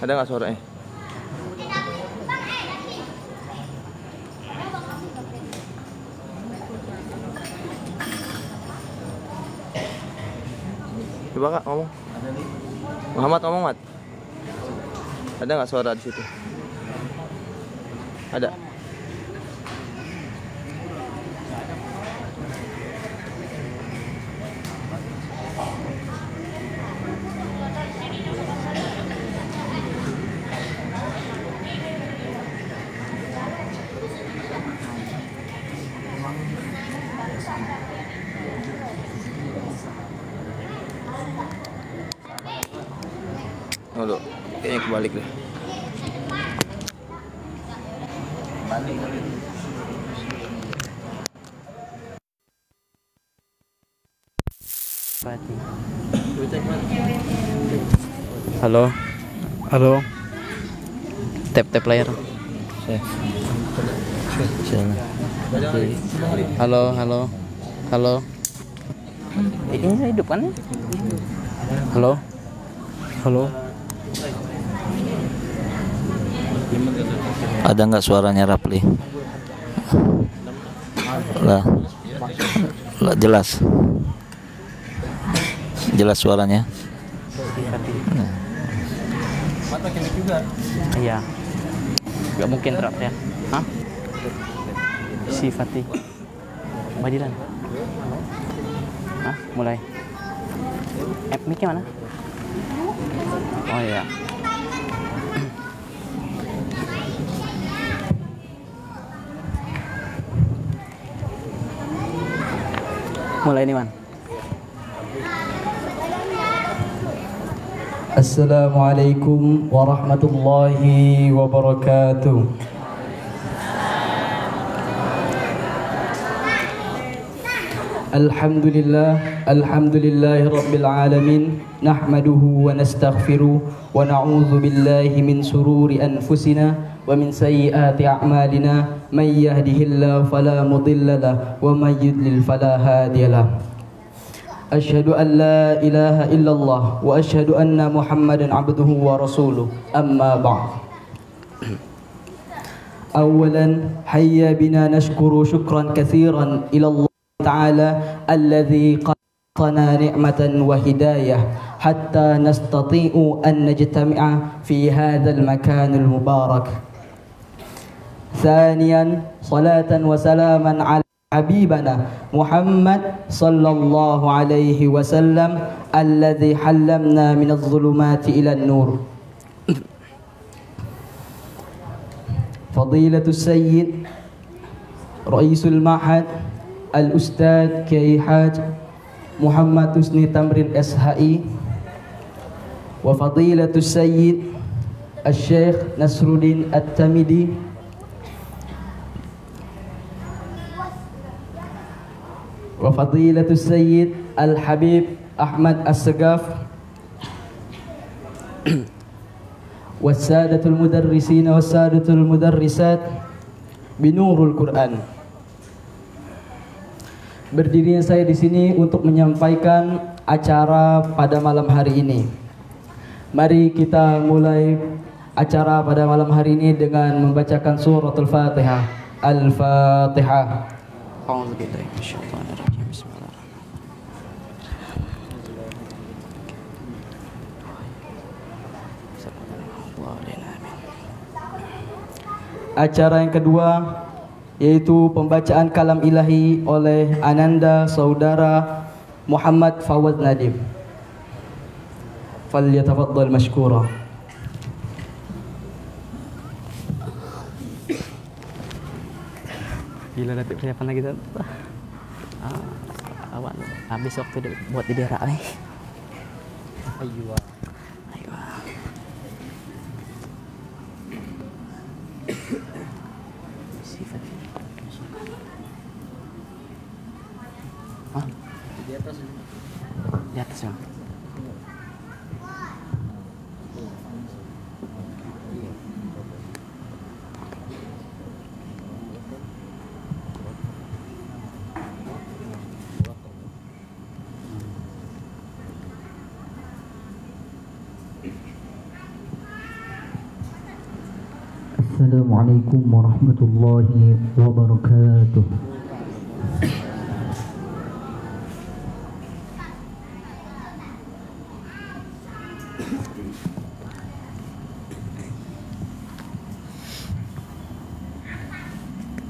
Ada nggak suaranya? Coba Kak ngomong. Muhammad ngomong, Mat. Ada nggak suara di situ? Ada. Tunggu, kayaknya kebalik deh. Halo. Halo. Tap layar. Halo, halo. Halo. Ini hidup kan? Halo. Halo. Ada nggak suaranya Rapli? Lah, jelas suaranya. Iya. Gak mungkin rap ya. Hah? Si Fatih. Badilan. Hah? Mulai. Mic-nya mana? Oh iya. Mulai nih, Man. Assalamualaikum warahmatullahi wabarakatuh. Alhamdulillahi rabbil alamin. Nahmaduhu wa nastaghfiruh wa na'udzu billahi min sururi anfusina wa min sayyiati a'malina. May yahdihillahu fala mudilla lahu wa may yudlil fala hadiya lahu. Asyhadu an la ilaha illallah wa asyhadu anna Muhammadan abduhu wa rasuluh. Amma ba'd. Awalan hayya bina nashkuru syukran katsiran ila Allah ta'ala alladhi qana ni'matan wa hidayah hatta nastati'u an najtami'a fi hadzal makanil mubarak. Thaniyan salatan wa salaman ala habibana Muhammad sallallahu alaihi wasallam alladhi hallamna minadh dhulumati ila an-nur. Fadilatus Sayyid Raisul Ma'had Al-Ustadz Kiai Haj Muhammad Husni Tamrin SHI wa Fadilatus Sayyid Al-Syekh Nasruddin At-Tamidi wa Fadilatus Sayyid Al-Habib Ahmad As-Sagaf wasadatul mudarrisin wasadatul mudarrisat binurul Quran. Berdirinya saya di sini untuk menyampaikan acara pada malam hari ini. Mari kita mulai acara pada malam hari ini dengan membacakan suratul Fatihah. Al-Fatihah. A'udzubillahi minasyaitonirrajim. Acara yang kedua yaitu pembacaan kalam ilahi oleh Ananda Saudara Muhammad Fawaz Nadim. Falyatafaddal mashkura. Gila dapat persiapan lagi tuh. Awak habis waktu buat di berak nih. Ayo. Di atas ya. Assalamualaikum warahmatullahi wabarakatuh.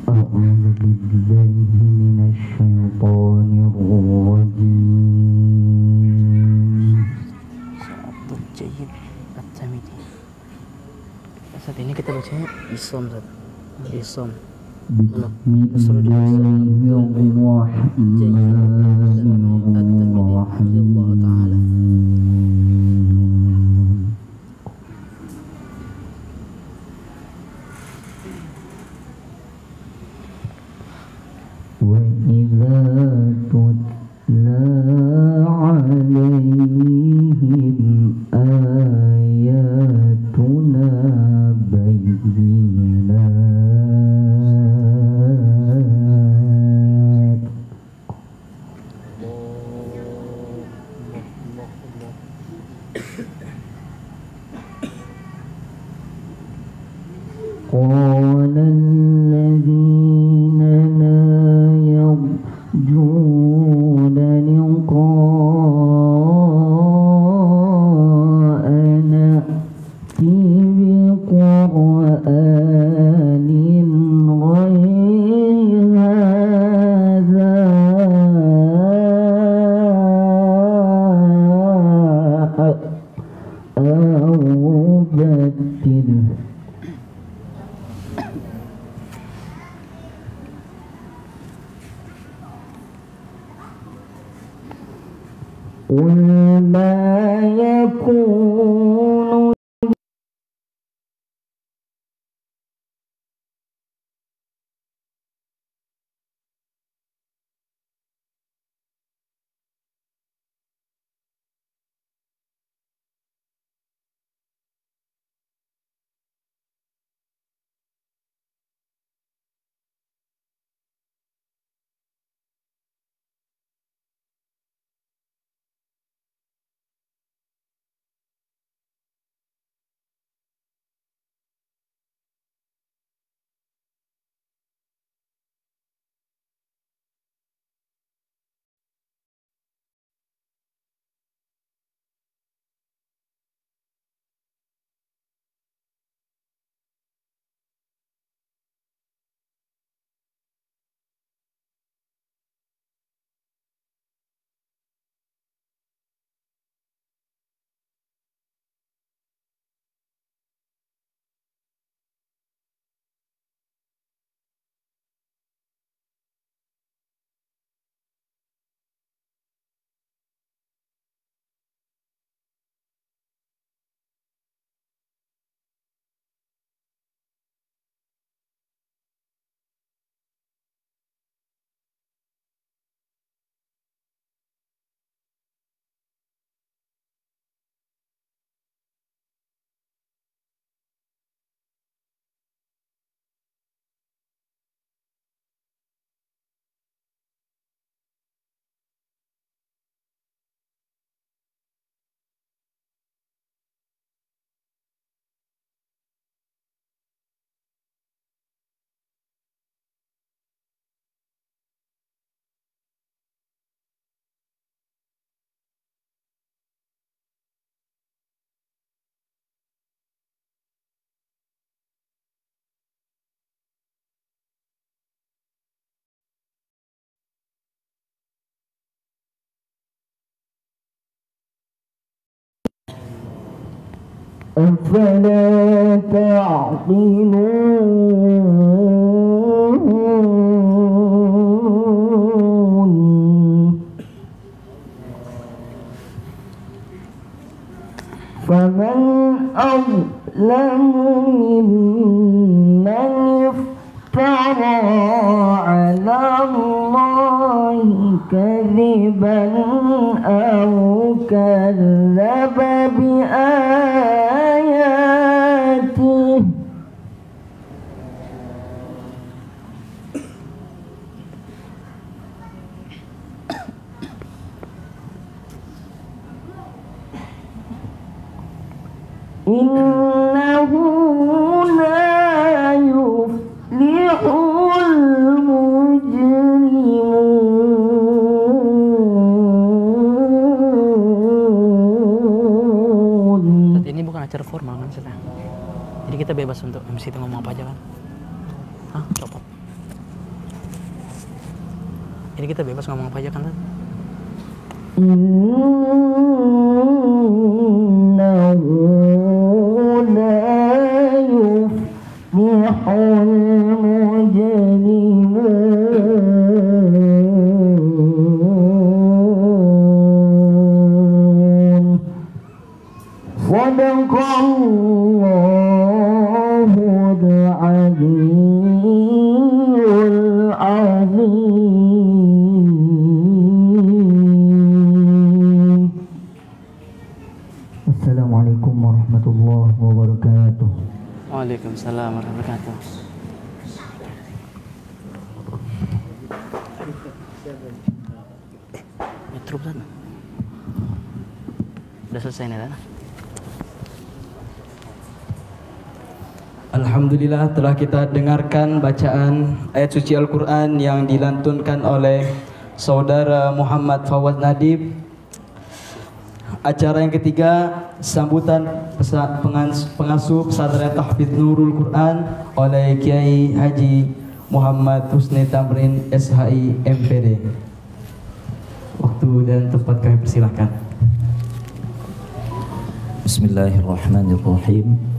أعوذ بالله من الشيطان الرجيم. Jayyid At-Tamimi. Saat ini kita bacanya Isom, Ustaz. Isom. Bismillahirrahmanirrahim. Wa idza tutla alaihim ayatuna bayyinat قال الذين لا يرجون لقاءنا ائت بقرآن غير هذا أو بدله قل ما يكون أفلا تعقلون فمن أظلم ممن افترى على الله كذبا أو كذب بآياته إنه لا kita bebas untuk MC itu ngomong apa aja kan? Hah? Copot. Ini kita bebas ngomong apa aja kan? Innahu la yuflihul mujrimun. Sadaqallahul aliyyul azim. Assalamualaikum warahmatullahi wabarakatuh. Waalaikumsalam warahmatullahi wabarakatuh. Metro sana. Udah selesai nih, Dana? Alhamdulillah telah kita dengarkan bacaan ayat suci Al-Quran yang dilantunkan oleh Saudara Muhammad Fawaz Nadib. Acara yang ketiga, sambutan pengasuh pesantren Tahfidz Nurul Quran oleh Kiai Haji Muhammad Husni Tamrin SHI MPD. Waktu dan tempat kami persilahkan. Bismillahirrahmanirrahim.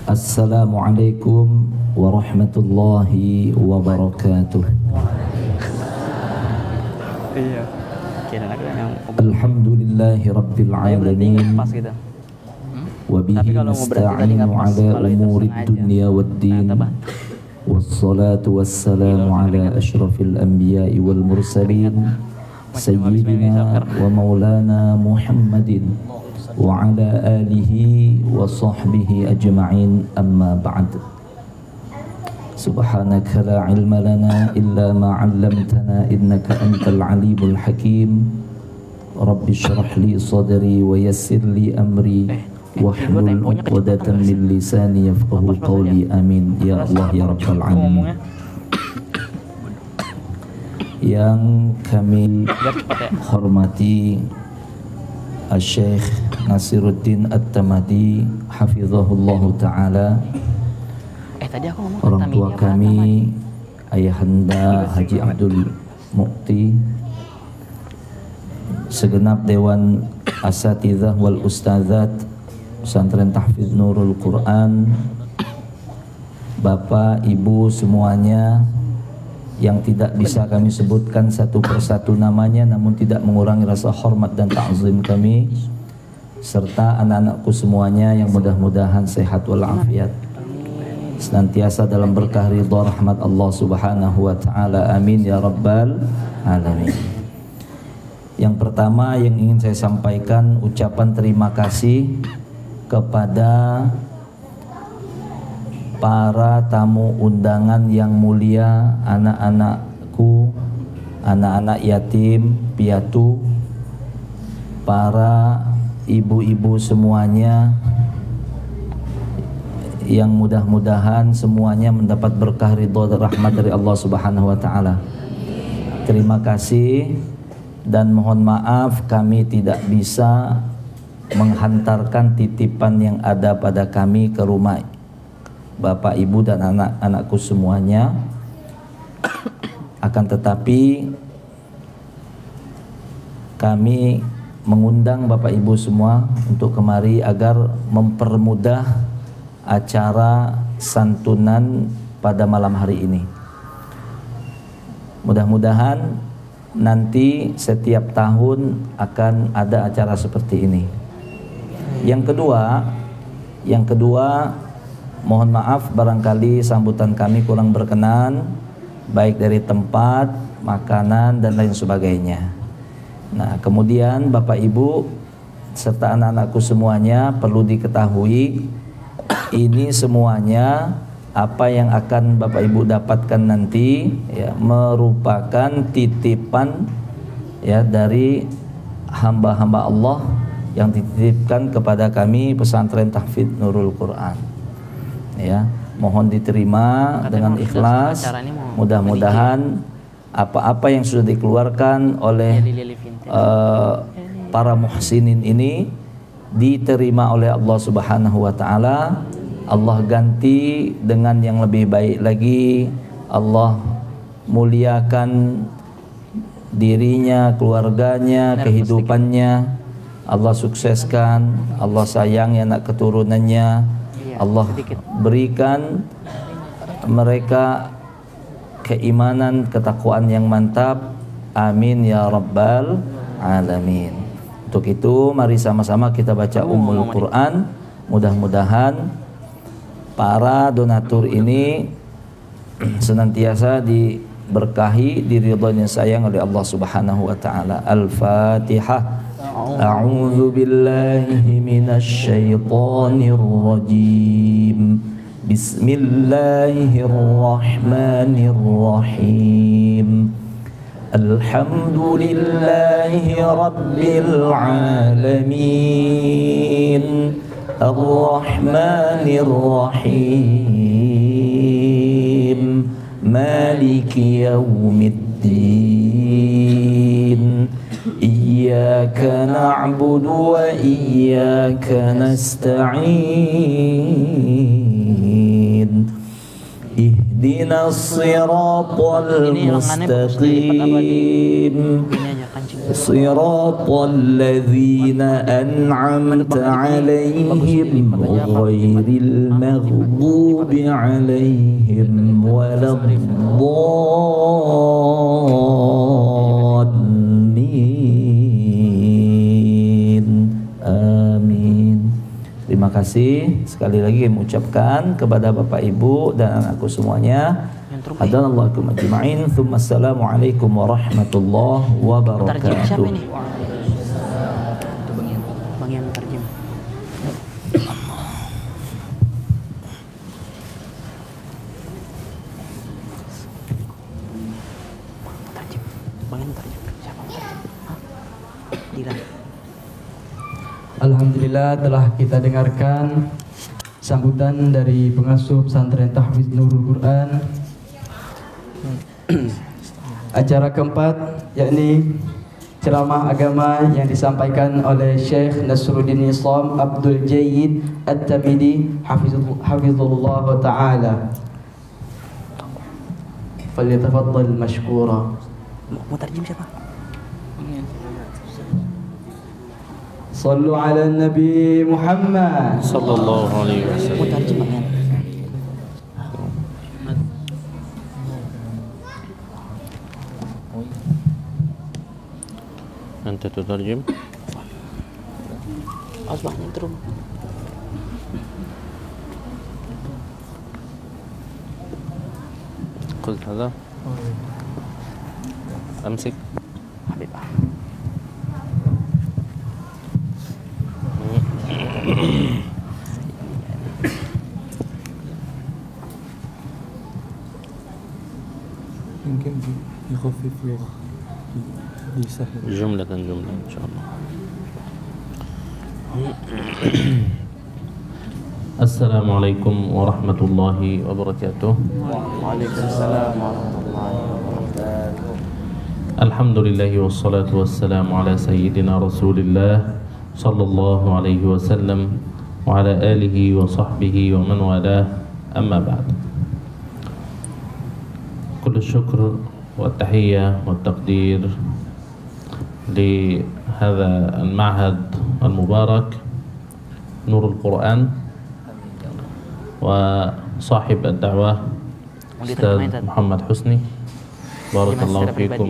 Assalamualaikum warahmatullahi wabarakatuh. Iya. Kira aku yang Alhamdulillahi rabbil alamin. pas gitu. Wa bihi nasta'inu ala umuri dunya waddin. Wassalatu wassalamu ala asyrafil anbiya'i wal mursalin sayyidina wa maulana Muhammadin wa ala alihi wa sahbihi ajma'in, amma ba'd. Subhanaka la ilma lana illa ma 'allamtana innaka antal alimul hakim. Rabbi shrah li sadri wa yassir li amri wahlul 'uqdatam min lisani yafqahu qawli. Amin ya Allah ya rabbal alamin. Yang kami hormati Syekh Nasiruddin At-Tamadi hafizahullahu taala, Tadi aku ngomong orang tua kami Ayahanda Haji Abdul Mukti, segenap dewan asatidzah wal ustadzat pesantren Tahfidz Nurul Quran, Bapak, Ibu semuanya yang tidak bisa kami sebutkan satu persatu namanya, namun tidak mengurangi rasa hormat dan ta'zim kami, serta anak-anakku semuanya yang mudah-mudahan sehat walafiat, senantiasa dalam berkah ridha rahmat Allah Subhanahu wa taala. Amin ya rabbal alamin. Yang pertama yang ingin saya sampaikan ucapan terima kasih kepada para tamu undangan yang mulia, anak-anakku, anak-anak yatim piatu, para ibu-ibu semuanya, yang mudah-mudahan semuanya mendapat berkah ridha dan rahmat dari Allah Subhanahu wa taala. Terima kasih dan mohon maaf kami tidak bisa menghantarkan titipan yang ada pada kami ke rumah Bapak, Ibu dan anak-anakku semuanya. Akan tetapi kami mengundang Bapak Ibu semua untuk kemari agar mempermudah acara santunan pada malam hari ini. Mudah-mudahan nanti setiap tahun akan ada acara seperti ini. Yang kedua, mohon maaf barangkali sambutan kami kurang berkenan, baik dari tempat, makanan dan lain sebagainya. Nah, kemudian Bapak Ibu serta anak-anakku semuanya perlu diketahui, ini semuanya apa yang akan Bapak Ibu dapatkan nanti ya, merupakan titipan ya dari hamba-hamba Allah yang dititipkan kepada kami pesantren Tahfidz Nurul Quran. Ya, mohon diterima dengan ikhlas. Mudah-mudahan apa-apa yang sudah dikeluarkan oleh para muhsinin ini diterima oleh Allah Subhanahu wa taala Allah ganti dengan yang lebih baik lagi. Allah muliakan dirinya, keluarganya, kehidupannya. Allah sukseskan, Allah sayangi anak keturunannya. Allah berikan mereka keimanan, ketakwaan yang mantap. Amin ya rabbal alamin. Untuk itu mari sama-sama kita baca Ummul Quran. Mudah-mudahan para donatur ini senantiasa diberkahi, diridhoi, sayang oleh Allah Subhanahu wa taala. Al-Fatihah. A'udzu billahi minasy syaithanir rajim. Bismillahirrahmanirrahim. Alhamdulillahi rabbil alamin. Ar-Rahmanir Rahim. Maliki yaumiddin. Iyyaka na'budu wa iyyaka nasta'in. Ihdinas siratal mustaqim. Siratal ladzina an'amta 'alaihim ghairil maghdubi 'alaihim waladdallin. Amin. Terima kasih sekali lagi kami ucapkan kepada Bapak Ibu dan anakku semuanya. Hadanallahu ajma'in. Tsumma assalamualaikum warahmatullahi wabarakatuh. Siapa ini? Bang yang terjem. Bang yang terjem. Siapa yang terjem? Dilan. Alhamdulillah telah kita dengarkan sambutan dari pengasuh pesantren Tahfiz Nurul Quran. Acara keempat yakni ceramah agama yang disampaikan oleh Syekh Nasruddin Islam Abdul Jayyid At-Tamidi hafizullah ta'ala. Falyatafaddal mashkura. Mau terjem siapa? Sallu ala Nabi Muhammad Sallallahu alaihi wasallam. Mau terjem Bang Yan. أنت تترجم؟ أصبح نترجم. قلت هذا أمسك حبيبي. يمكن يخفف لغة يسهل جملة إن شاء الله. السلام عليكم ورحمة الله وبركاته. وعليكم السلام ورحمة الله وبركاته. الحمد لله والصلاة والسلام على سيدنا رسول الله صلى الله عليه وسلم وعلى آله وصحبه ومن والاه. أما بعد، كل الشكر والتحية والتقدير لهذا المعهد المبارك نور القرآن وصاحب الدعوة أستاذ محمد حسني، بارك الله فيكم،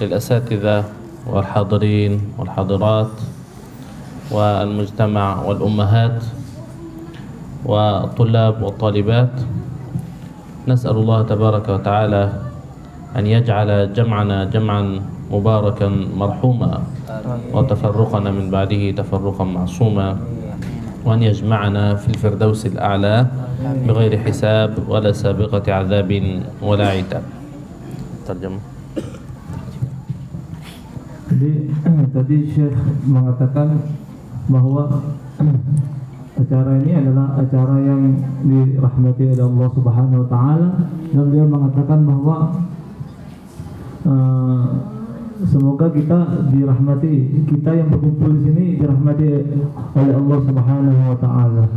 وللأساتذة والحاضرين والحاضرات والمجتمع والأمهات والطلاب والطالبات. نسأل الله تبارك وتعالى أن يجعل جمعنا جمعا مباركا مرحوما وتفرقنا من بعده تفرقا معصوما، وأن يجمعنا في الفردوس الأعلى بغير حساب ولا سابقة عذاب ولا عتاب. ترجمة. Jadi tadi Syekh mengatakan bahwa acara ini adalah acara yang dirahmati oleh Allah Subhanahu wa taala, dan beliau mengatakan bahwa semoga kita dirahmati, kita yang berkumpul di sini dirahmati oleh Allah Subhanahu wa taala.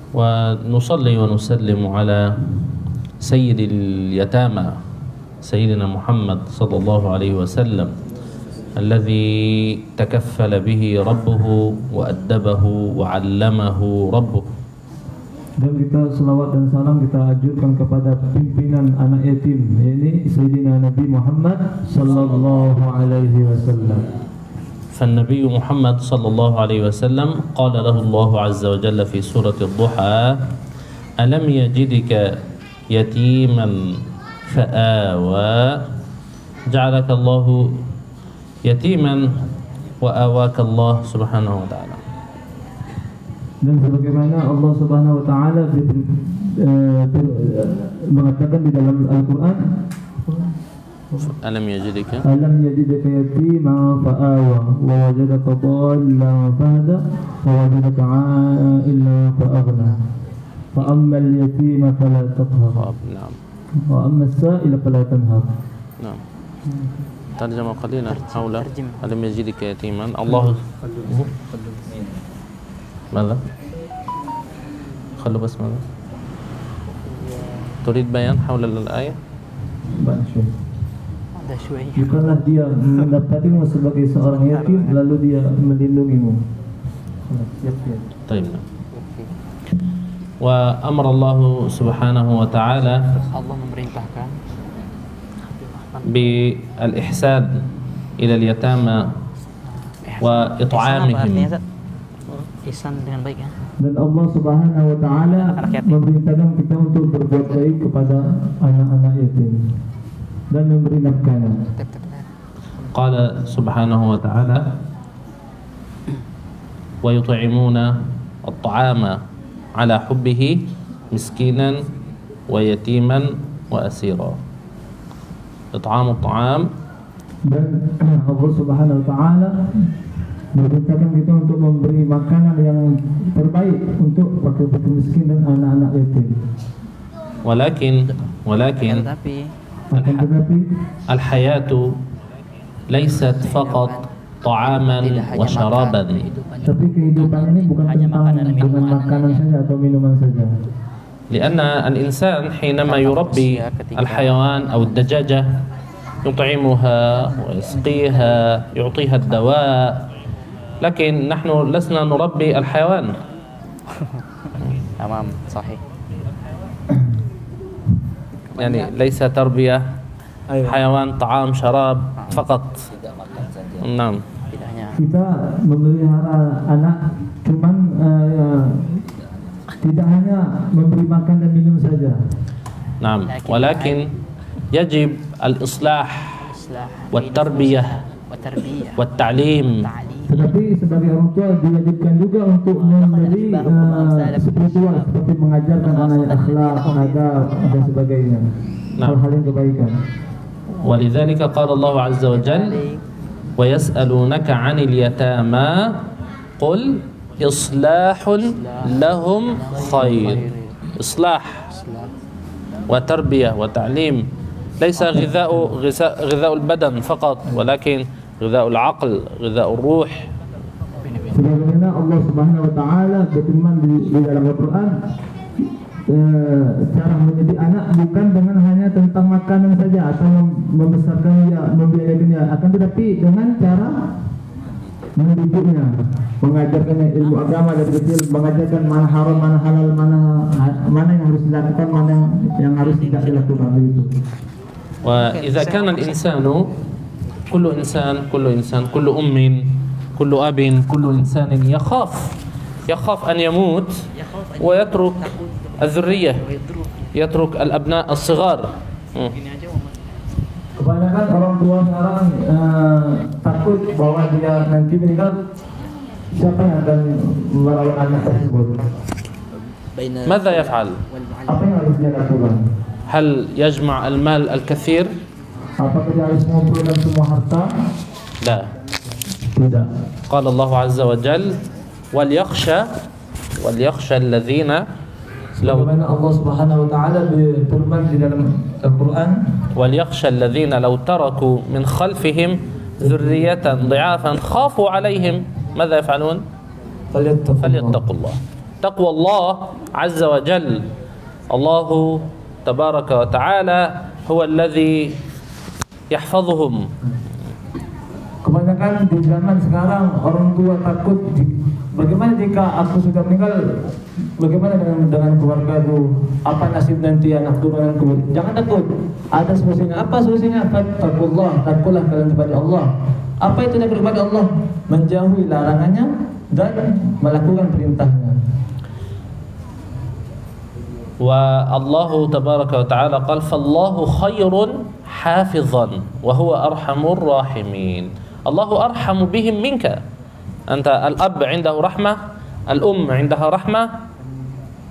ونصلي ونسلم على سيد اليتامى سيدنا محمد صلى الله عليه وسلم الذي تكفل به ربه وأدبه وعلمه ربه. Dan kita selawat dan salam kita ajukan kepada pimpinan anak yatim, yakni Sayyidina Nabi Muhammad sallallahu alaihi wasallam. فالنبي محمد صلى الله عليه وسلم قال له الله عز وجل في سورة الضحى ألم يجدك يتيما فآوى جعلك الله يتيما وآواك الله سبحانه وتعالى. Dan sebagaimana Allah Subhanahu wa taala mengatakan di dalam Al-Qur'an, ألم يجدك يتيما فآوى ووجدك ضالا فهدى ووجدك عائلا فأغنى فأما اليتيم فلا تقهر نعم وأما السائل فلا تنهر. نعم. ترجم قليلا حول ألم يجدك يتيما الله ماذا؟ خلوا بس ماذا؟ تريد بيان حول الآية؟ Bukanlah dia mendapatimu sebagai seorang yatim lalu dia melindungimu. طيب. وأمر الله سبحانه وتعالى Allah memerintahkan بالإحسان إلى اليتامى وإطعامهم. Ihsan dengan baik ya. Dan Allah Subhanahu wa taala memerintahkan kita untuk berbuat baik kepada anak-anak yatim dan memberi nafkah. قال سبحانه وتعالى ويطعمون الطعام على حبه مسكينا ويتيما وأسيرا. إطعام الطعام. Dan Allah Subhanahu wa taala memerintahkan kita untuk memberi makanan yang terbaik untuk fakir-fakir miskin dan anak-anak yatim. ولكن الحياة ليست فقط طعاما وشرابا. Tapi kehidupan ini bukan tentang dengan makanan saja atau minuman saja. لأن الإنسان حينما يربي الحيوان أو الدجاجة يطعمها ويسقيها يعطيها الدواء، لكن نحن لسنا نربي الحيوان. تمام صحيح. يعني ليس تربية حيوان طعام شراب فقط. نعم. Kita memelihara anak cuman tidak hanya memberi makan dan minum saja. نعم. ولكن يجب الإصلاح والتربية والتعليم. Tetapi sebagai orang tua diwajibkan juga untuk memberi spiritual seperti mengajarkan anaknya akhlak, adab dan sebagainya. Hal-hal yang kebaikan. ولذلك قال الله عز وجل ويسألونك عن اليتامى قل إصلاح لهم خير. إصلاح وتربية وتعليم ليس غذاء البدن فقط، ولكن غذاء العقل، غذاء الروح. Sebagaimana Allah Subhanahu wa taala berfirman di dalam Al-Qur'an, cara mendidik anak bukan dengan hanya tentang makanan saja atau membesarkan dia, membiayai dia, akan tetapi dengan cara mendidiknya, mengajarkannya ilmu agama dari kecil, mengajarkan mana haram, mana halal, mana yang harus dilakukan, mana yang harus tidak dilakukan begitu. وإذا كان الإنسان كل إنسان كل أم كل أب كل إنسان يخاف أن يموت ويترك الذرية، يترك الأبناء الصغار. Kebanyakan orang tua sekarang takut bahwa dia nanti meninggal, siapa yang akan merawat anak tersebut? ماذا يفعل؟ Apa yang harus dia lakukan? هل يجمع المال الكثير؟ Apakah dia harus mengumpulkan semua harta? لا. Tidak. قال الله عز وجل وليخشى الذين لو Sebagaimana Allah Subhanahu wa taala berfirman di dalam Al-Qur'an, وليخشى الذين لو تركوا من خلفهم ذرية ضعافا خافوا عليهم ماذا يفعلون؟ فليتقوا الله. تقوى الله عز وجل، الله تبارك وتعالى هو الذي يحفظهم. Kebanyakan di zaman sekarang orang tua takut bagaimana jika aku sudah meninggal, bagaimana dengan keluargaku, apa nasib nanti anak turunanku. Jangan takut, ada solusinya. Apa solusinya? Fattaqullah, takutlah kalian kepada Allah. Apa itu takut kepada Allah? Menjauhi larangannya dan melakukan perintahnya. Wa Allah tabaraka wa ta'ala qala fallahu khairun hafizan wa huwa arhamur rahimin. Allahu arhamu bihim minka. Anta al-ab 'indahu rahmah, al-um 'indaha rahmah.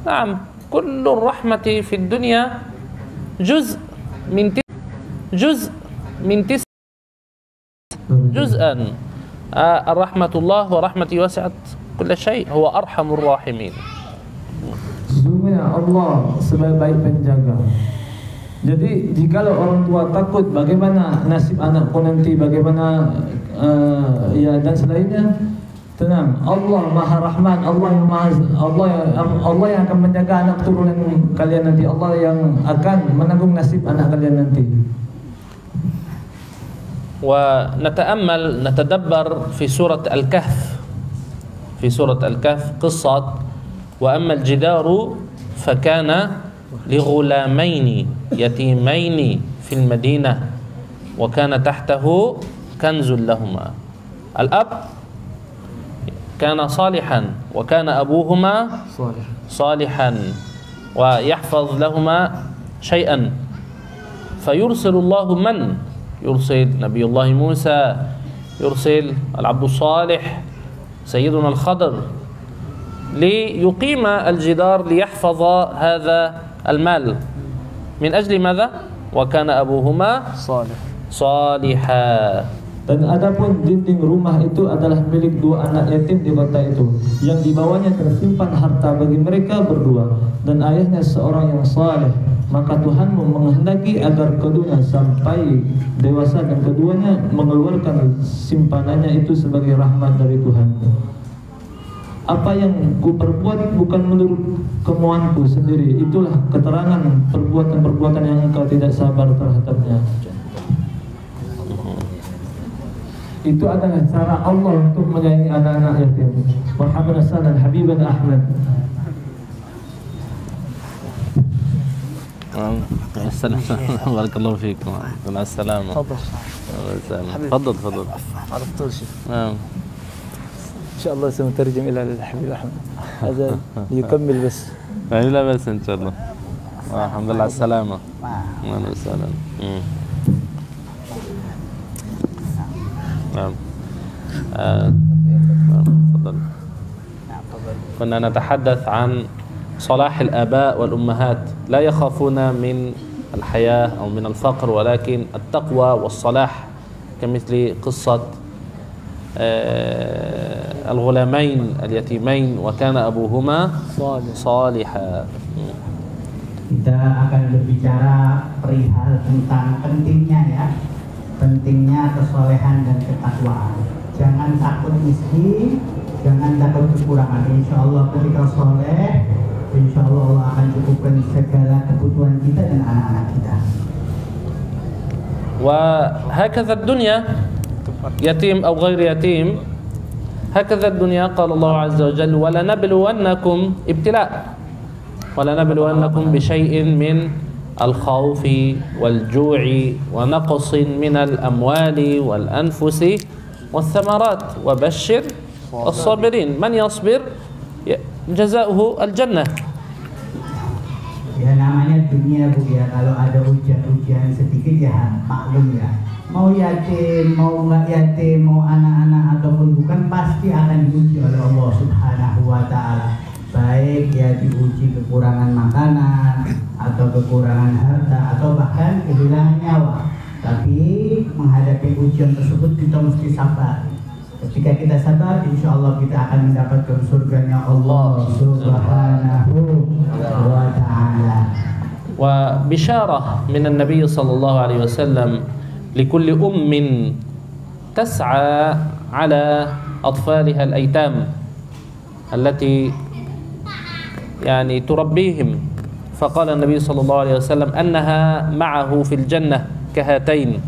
Naam, kullu rahmati fid dunya juz' min juz'an. Rahmatullah wa rahmati wasi'at kull syai', huwa arhamur rahimin. Sesungguhnya Allah sebaik-baik penjaga. Jadi jikalau orang tua takut bagaimana nasib anakku nanti, bagaimana ya dan selainnya, tenang, Allah Maha Rahman, Allah yang akan menjaga anak turunan kalian nanti, Allah yang akan menanggung nasib anak kalian nanti. ونتأمل نتدبر في سورة الكهف، في سورة الكهف قصة وأما الجدار فكان لغلامين يتيمين في المدينة وكان تحته كنز لهما. الأب كان صالحا وكان أبوهما صالحا ويحفظ لهما شيئا، فيرسل الله من يرسل نبي الله موسى، يرسل العبد الصالح سيدنا الخضر ليقيم الجدار ليحفظ هذا المال. من أجل ماذا؟ وكان أبوهما صالحا. Dan adapun dinding rumah itu adalah milik dua anak yatim di kota itu, yang di bawahnya tersimpan harta bagi mereka berdua, dan ayahnya seorang yang saleh. Maka Tuhanmu menghendaki agar keduanya sampai dewasa dan keduanya mengeluarkan simpanannya itu sebagai rahmat dari Tuhan. Apa yang ku perbuat bukan menurut kemauanku sendiri, itulah keterangan perbuatan-perbuatan yang engkau tidak sabar terhadapnya. Itu adalah cara Allah untuk menyayangi anak-anak yatim. Muhammad Hasan Habiban Ahmad. السلام بارك الله فيكم. مع السلامة. تفضل تفضل. على طول شيخ. نعم. إن شاء الله سنترجم إلى الحبيب أحمد. هذا يكمل بس. لا بس إن شاء الله. الحمد لله على السلامة. أهلا وسهلا. نعم. تفضل. كنا نتحدث عن صلاح الآباء والأمهات، لا يخافون من الحياة أو من الفقر، ولكن التقوى والصلاح، كمثل قصة الغلامين اليتيمين وكان أبوهما صالحا. Kita akan berbicara perihal tentang pentingnya kesolehan dan ketakwaan. Jangan takut miskin, jangan takut kekurangan. Insya Allah ketika soleh, insya Allah akan cukupkan segala kebutuhan kita dan anak-anak kita. وهكذا الدنيا يتيم أو غير يتيم، هكذا الدنيا. قال الله عز وجل ولنبلونكم ابتلاء، ولنبلونكم بشيء من الخوف والجوع ونقص من الأموال والأنفس والثمرات وبشر الصابرين. من يصبر جزاؤه الجنة. Ya namanya dunia Bu ya, kalau ada ujian-ujian sedikit ya maklum ya. Mau yatim, mau nggak yatim, mau anak-anak ataupun bukan, pasti akan diuji oleh Allah Subhanahu wa Ta'ala. Baik ya diuji kekurangan makanan atau kekurangan harta atau bahkan kehilangan nyawa. Tapi menghadapi ujian tersebut kita mesti sabar. Ketika kita sabar, insya Allah kita akan mendapatkan surganya Allah Subhanahu wa Ta'ala. بشارة من النبي صلى الله عليه وسلم لكل أم تسعى على أطفالها الأيتام التي يعني تربيهم، فقال النبي صلى الله عليه وسلم أنها معه في الجنة كهاتين،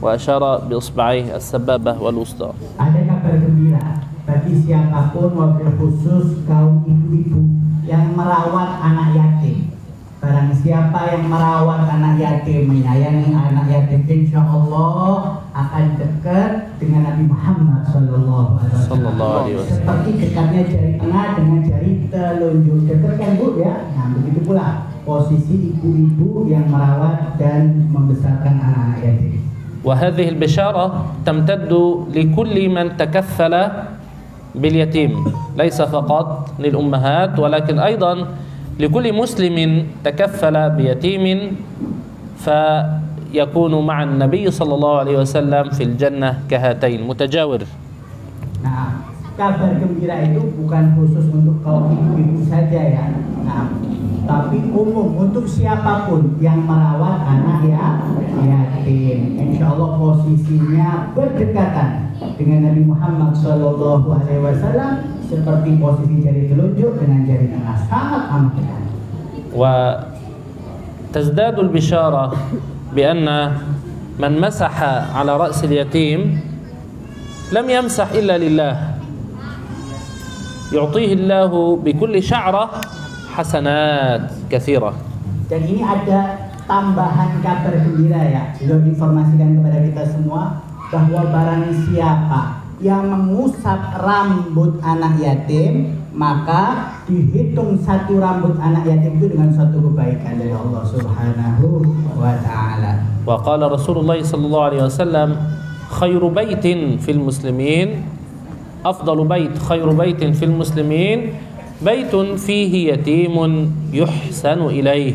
وأشار بإصبعيه السبابة والوسطى. Ada kabar gembira bagi siapapun, wabil khusus kaum ibu-ibu yang merawat anak yatim. Barang siapa yang merawat anak yatim, menyayangi anak yatim, insya Allah akan dekat dengan Nabi Muhammad Sallallahu Alaihi Wasallam. Seperti dekatnya jari tengah dengan jari telunjuk, dekat kan Bu ya? Nah begitu pula posisi ibu-ibu yang merawat dan membesarkan anak-anak yatim. وهذه البشارة تمتد لكل من تكفل باليتيم، ليس فقط للأمهات ولكن أيضا لكل مسلم تكفل بيتيم فيكون مع النبي صلى الله عليه وسلم في الجنة كهاتين متجاور. Nah, kabar gembira itu bukan khusus untuk kaum ibu-ibu saja ya. Nah, tapi umum untuk siapapun yang merawat anak yatim. Insya Allah posisinya berdekatan dengan Nabi Muhammad Sallallahu Alaihi Wasallam seperti posisi jari telunjuk dengan jari tengah, sangat amat dekat. وتزداد البشارة بأن من مسح على رأس اليتيم لم يمسح إلا لله، يعطيه الله بكل شعرة حسنات كثيرة. Dan ini ada tambahan kabar gembira ya, beliau informasikan kepada kita semua bahwa barang siapa yang mengusap rambut anak yatim, maka dihitung satu rambut anak yatim itu dengan suatu kebaikan dari Allah Subhanahu wa taala. Wa qala Rasulullah sallallahu alaihi wasallam khairu baitin fil muslimin afdalu bait khairu baitin fil muslimin baitun fihi yatimun yuhsanu ilaih.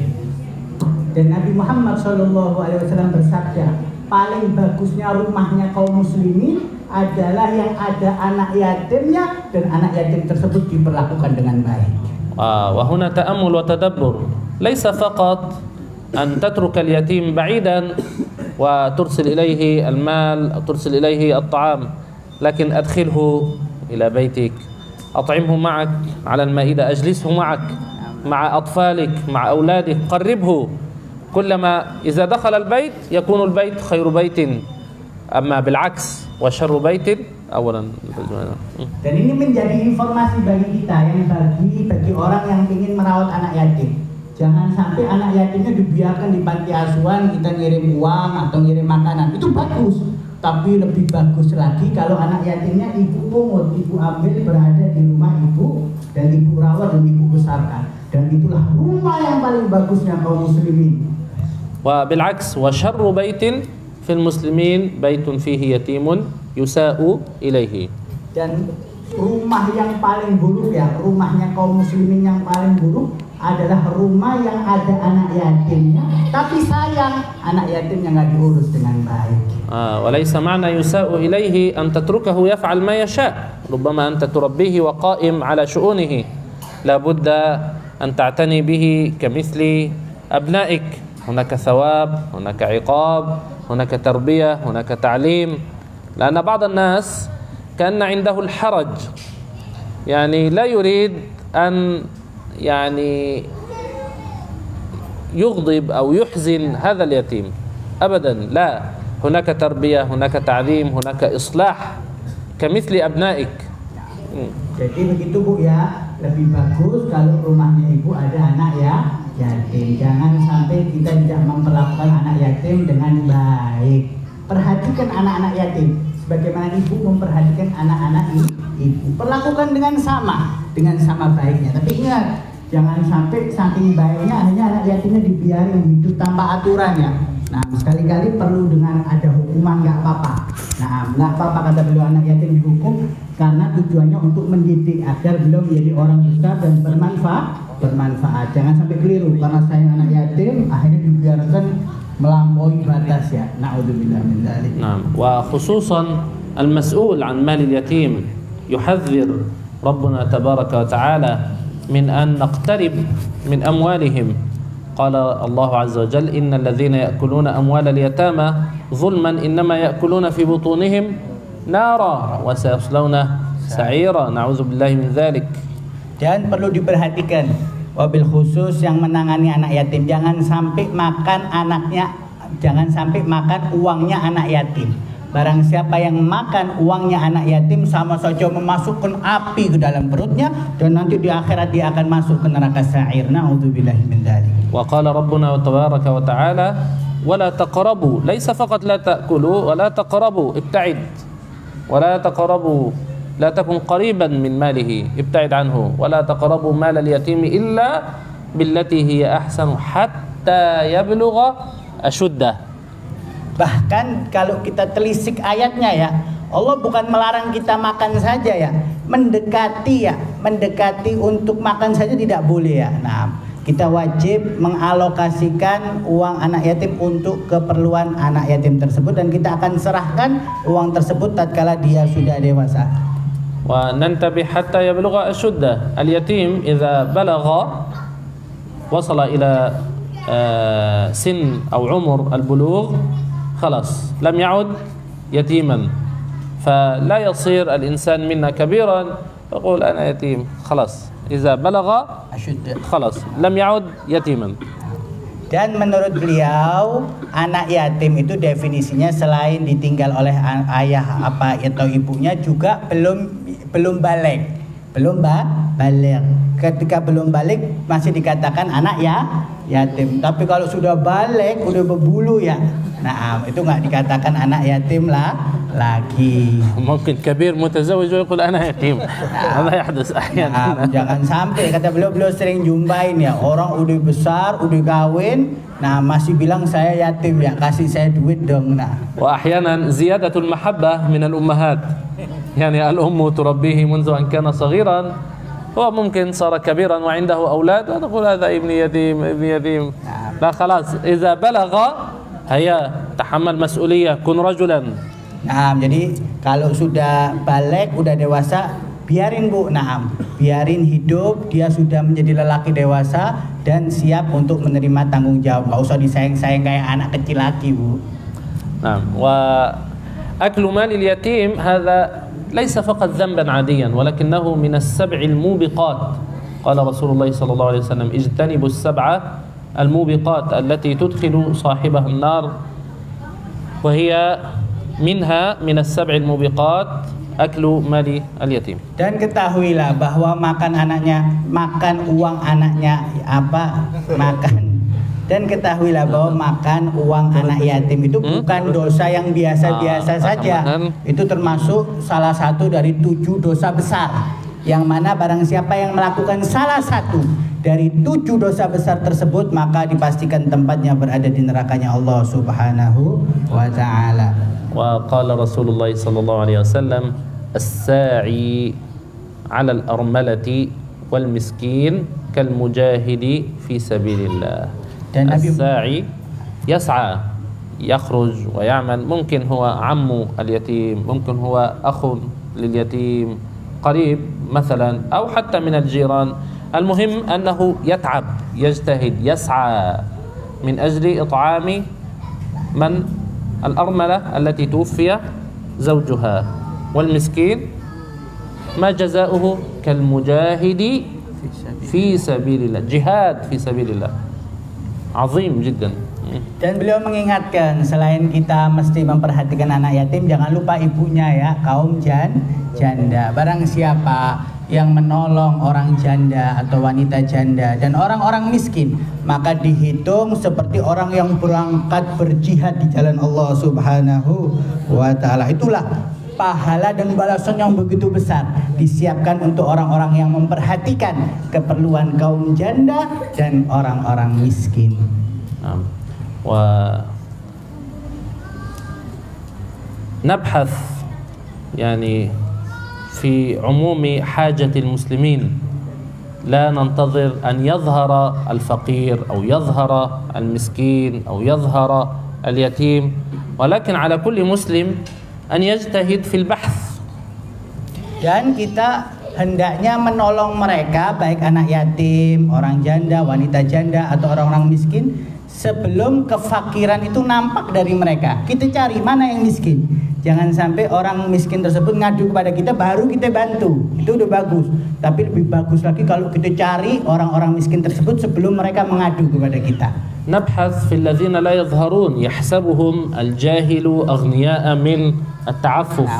Dan Nabi Muhammad sallallahu alaihi wasallam bersabda, paling bagusnya rumahnya kaum muslimin adalah yang ada anak yatimnya dan anak yatim tersebut diperlakukan dengan baik. وهنا تأمل وتدبر، ليس فقط أن تترك اليتيم بعيدا وترسل إليه المال أو ترسل إليه الطعام، لكن أدخله إلى بيتك، أطعمه معك على المائدة، أجلسه معك مع أطفالك مع أولادك، قربه، كلما إذا دخل البيت يكون البيت خير بيت، أما بالعكس وشر بيت أولا. Dan ini menjadi informasi bagi kita yang bagi orang yang ingin merawat anak yatim. Jangan sampai anak yatimnya dibiarkan di panti asuhan, kita ngirim uang atau ngirim makanan, itu bagus. Tapi lebih bagus lagi kalau anak yatimnya ibu pungut, ibu ambil berada di rumah ibu dan ibu rawat dan ibu besarkan. Dan itulah rumah yang paling bagusnya kaum muslimin. وبالعكس وشر بيت في المسلمين بيت فيه يتيم يساء إليه. Dan rumah yang paling buruk ya, rumahnya kaum muslimin yang paling buruk adalah rumah yang ada anak yatimnya, tapi sayang anak yatimnya nggak diurus dengan baik. وليس معنى يساء إليه أن تتركه يفعل ما يشاء، ربما أنت تربيه وقائم على شؤونه، لابد أن تعتني به كمثل أبنائك، هناك ثواب، هناك عقاب، هناك تربية، هناك تعليم. لأن بعض الناس كأن عنده الحرج، يعني لا يريد أن يعني يغضب أو يحزن هذا اليتيم أبدا، لا، هناك تربية، هناك تعليم، هناك إصلاح كمثل أبنائك. Jadi begitu Bu ya, lebih bagus kalau rumahnya ibu ada anak yatim. Jangan sampai kita tidak memperlakukan anak yatim dengan baik. Perhatikan anak-anak yatim sebagaimana ibu memperhatikan anak-anak ibu. Perlakukan dengan sama baiknya. Tapi ingat, jangan sampai saking baiknya akhirnya anak yatimnya dibiarin hidup tanpa aturan ya. Nah, sekali-kali perlu dengan ada hukuman, nggak apa-apa. Nah, nggak apa-apa kata beliau, anak yatim dihukum karena tujuannya untuk mendidik agar beliau menjadi orang besar dan bermanfaat. Jangan sampai keliru karena sayang anak yatim akhirnya dibiarkan melampaui batas ya. Na'udzubillah min dzalik. Nah, wa khususan al-mas'ul an mal al-yatim yuhadhdhir Rabbuna tabaraka wa ta'ala min an naqtarib min amwalihim. قال الله عز وجل إن الذين يأكلون أموال اليتامى ظلما إنما يأكلون في بطونهم نارا وسيصلون سعيرا نعوذ بالله من ذلك. Dan perlu diperhatikan, wabil khusus yang menangani anak yatim, jangan sampai makan anaknya, jangan sampai makan uangnya anak yatim. Barang siapa yang makan uangnya anak yatim sama saja memasukkan api ke dalam perutnya, dan nanti di akhirat dia akan masuk ke neraka sa'ir. Na'udzubillahi min dzalik. Wa qala rabbuna tabaraka wa ta'ala wala taqrabu, laisa faqat la ta'kulu wala taqrabu, ibta'id. Wala taqrabu, لا تكن قريبا من ماله ابتعد عنه ولا تقربوا مال اليتيم إلا بالتي هي أحسن حتى يبلغ أشده. Bahkan kalau kita telisik ayatnya ya, Allah bukan melarang kita makan saja ya, mendekati untuk makan saja tidak boleh ya. Nah, kita wajib mengalokasikan uang anak yatim untuk keperluan anak yatim tersebut, dan kita akan serahkan uang tersebut tatkala dia sudah dewasa. وننتبه حتى يبلغ أشده. اليتيم إذا بلغ وصل إلى سن أو عمر البلوغ خلاص لم يعد يتيما، فلا يصير الإنسان منا كبيرا يقول أنا يتيم، خلاص إذا بلغ خلاص لم يعد يتيما. Dan menurut beliau, anak yatim itu definisinya selain ditinggal oleh ayah apa atau ibunya juga belum balik. Ketika belum balik masih dikatakan anak yatim. Tapi kalau sudah balik, udah berbulu ya, nah itu nggak dikatakan anak yatim lah lagi. Mungkin kabir mutazawwij yaqul ana yatim. Hada yahdus ahyanan. Jangan sampai, kata beliau sering jumpain ya, orang udah besar, udah kawin, nah masih bilang saya yatim ya, kasih saya duit dong. Nah. Wa ahyanan ziyadatul mahabbah min al-ummahat. Yani al-ummu turabbihi منذ an kana saghiran. هو ممكن صار كبيرا وعنده أولاد وتقول هذا ابني يتيم. لا خلاص إذا بلغ هيا تحمل مسؤولية كن رجلا. Nah, jadi kalau sudah balik, udah dewasa, biarin Bu, biarin hidup, dia sudah menjadi lelaki dewasa dan siap untuk menerima tanggung jawab. Gak usah disayang-sayang kayak anak kecil lagi Bu. Nah, wa aklu mal al-yatim hadha ليس فقط ذنبا عاديا ولكنه من السبع الموبقات. قال رسول الله صلى الله عليه وسلم اجتنبوا السبع الموبقات التي تدخل صاحبها النار، وهي منها من السبع الموبقات أكل مال اليتيم. Dan ketahuilah bahwa makan uang anaknya dan ketahuilah bahwa makan uang anak yatim itu bukan dosa yang biasa-biasa saja. Itu termasuk salah satu dari 7 dosa besar, yang mana barang siapa yang melakukan salah satu dari 7 dosa besar tersebut, maka dipastikan tempatnya berada di nerakanya Allah Subhanahu wa ta'ala. Wa qala Rasulullah sallallahu alaihi wasallam as-sa'i 'ala al-armalati wal miskin kal mujahidi fi sabilillah. الساعي يسعى يخرج ويعمل، ممكن هو عم اليتيم، ممكن هو أخ لليتيم قريب مثلا أو حتى من الجيران، المهم أنه يتعب يجتهد يسعى من أجل إطعام من الأرملة التي توفي زوجها، والمسكين ما جزاؤه كالمجاهد في سبيل الله، جهاد في سبيل الله azim jiddan. Dan beliau mengingatkan, selain kita mesti memperhatikan anak yatim, jangan lupa ibunya ya, kaum janda. Barang siapa yang menolong orang janda atau wanita janda dan orang-orang miskin, maka dihitung seperti orang yang berangkat berjihad di jalan Allah Subhanahu wa ta'ala. Itulah pahala dan balasan yang begitu besar disiapkan untuk orang-orang yang memperhatikan keperluan kaum janda dan orang-orang miskin. Wa nabhath yani fi umumi hajatil muslimin, la nantazir an yadhhara al-faqir aw yadhhara al-miskin aw yadhhara al-yatim, walakin ala kulli muslim an yajtahid fil bahth. Dan kita hendaknya menolong mereka, baik anak yatim, orang janda, wanita janda, atau orang-orang miskin, sebelum kefakiran itu nampak dari mereka. Kita cari mana yang miskin. Jangan sampai orang miskin tersebut ngadu kepada kita baru kita bantu. Itu udah bagus. Tapi lebih bagus lagi kalau kita cari orang-orang miskin tersebut sebelum mereka mengadu kepada kita. نبحث في الذين لا يظهرون يحسبهم الجاهل أغنياء من التعفف.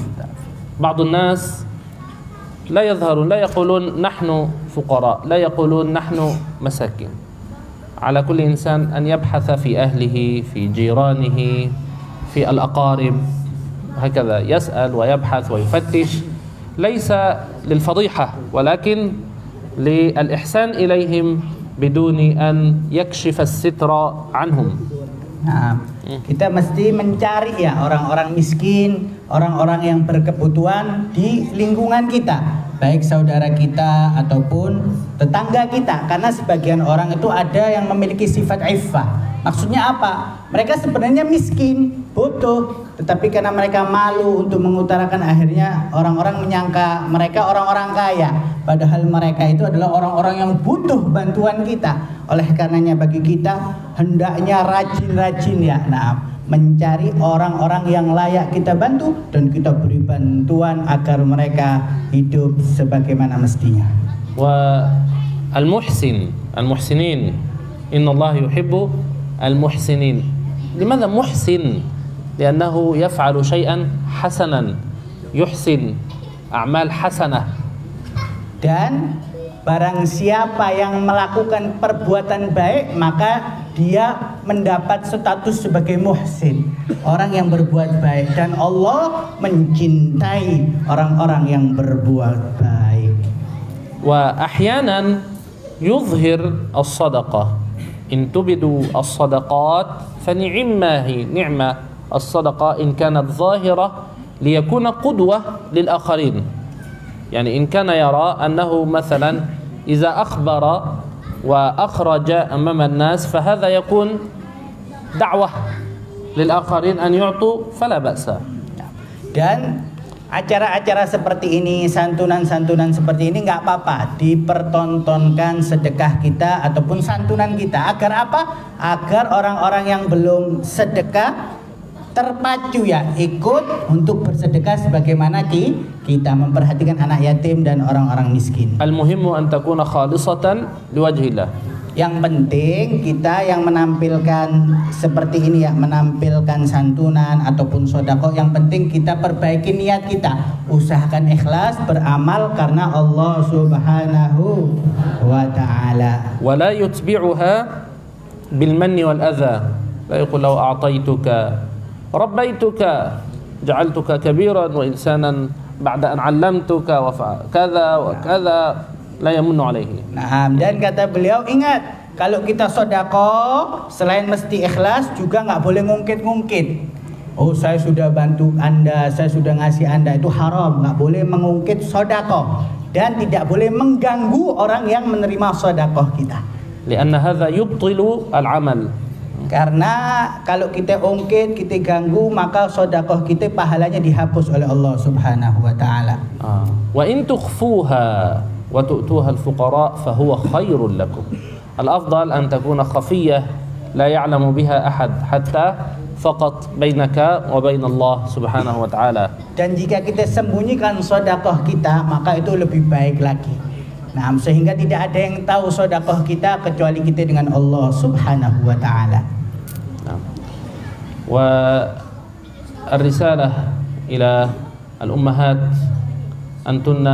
بعض الناس لا يظهرون، لا يقولون نحن فقراء، لا يقولون نحن مساكين. على كل إنسان أن يبحث في أهله، في جيرانه، في الأقارب، هكذا يسأل ويبحث ويفتش، ليس للفضيحة ولكن للإحسان إليهم بدون أن يكشف الستر عنهم. Nah, kita mesti mencari ya orang-orang miskin, orang-orang yang berkebutuhan di lingkungan kita, baik saudara kita ataupun tetangga kita. Karena sebagian orang itu ada yang memiliki sifat iffah. Maksudnya apa? Mereka sebenarnya miskin, butuh, tetapi karena mereka malu untuk mengutarakan, akhirnya orang-orang menyangka mereka orang-orang kaya. Padahal mereka itu adalah orang-orang yang butuh bantuan kita. Oleh karenanya bagi kita hendaknya rajin-rajin ya, mencari orang-orang yang layak kita bantu dan kita beri bantuan agar mereka hidup sebagaimana mestinya. Wa al-muhsin, al-muhsinin, inna Allah yuhibbu al-muhsinin. Limadha muhsin? Liannahu yaf'alu syai'an hasanan, yuhsin a'mal hasanah. Dan barang siapa yang melakukan perbuatan baik, maka dia mendapat status sebagai muhsin, orang yang berbuat baik, dan Allah mencintai orang-orang yang berbuat baik. Wa ahyanan yuzhir as-sadaqah. In tubidu as-sadaqat fa ni'ma as-sadaqah in kanat zahirah liyakuna qudwah lil akharin. يعني إن كان يرى أنه مثلا إذا أخبر وأخرج أمام الناس فهذا يكون دعوة للآخرين أن يعطوا فلا بأس. Dan acara-acara seperti ini, santunan-santunan seperti ini nggak apa-apa dipertontonkan sedekah kita ataupun santunan kita. Agar apa? Agar orang-orang yang belum sedekah terpacu ya ikut untuk bersedekah sebagaimana kita memperhatikan anak yatim dan orang-orang miskin. Al-muhimmu an takuna khalisatan liwajhillah. Yang penting kita yang menampilkan seperti ini ya, menampilkan santunan ataupun sedekah, yang penting kita perbaiki niat kita, usahakan ikhlas beramal karena Allah Subhanahu wa taala. Wa la yutbi'uha bil manni wal adha. La yaqul law a'taytuka ربيتك جعلتك كبيرا وإنسانا بعد أن علمتك وكذا وكذا لا يمن عليه. Nah, dan kata beliau, ingat kalau kita sedekah selain mesti ikhlas juga nggak boleh ngungkit-ngungkit. Oh, saya sudah bantu Anda, saya sudah ngasih Anda, itu haram. Nggak boleh mengungkit sedekah dan tidak boleh mengganggu orang yang menerima sedekah kita. لأن هذا يبطل العمل. Karena kalau kita ungkit, kita ganggu, maka sedekah kita pahalanya dihapus oleh Allah Subhanahu wa taala. Wa in tukhfuha wa tu'tuha al-fuqara fa huwa khairul lakum. Al-afdal an takuna khafiyah la ya'lamu biha ahad hatta faqat bainaka wa bain Allah Subhanahu wa taala. Dan jika kita sembunyikan sedekah kita, maka itu lebih baik lagi. Nah, sehingga tidak ada yang tahu sedekah kita kecuali kita dengan Allah Subhanahu wa taala. والرسالة إلى الأمهات أنتن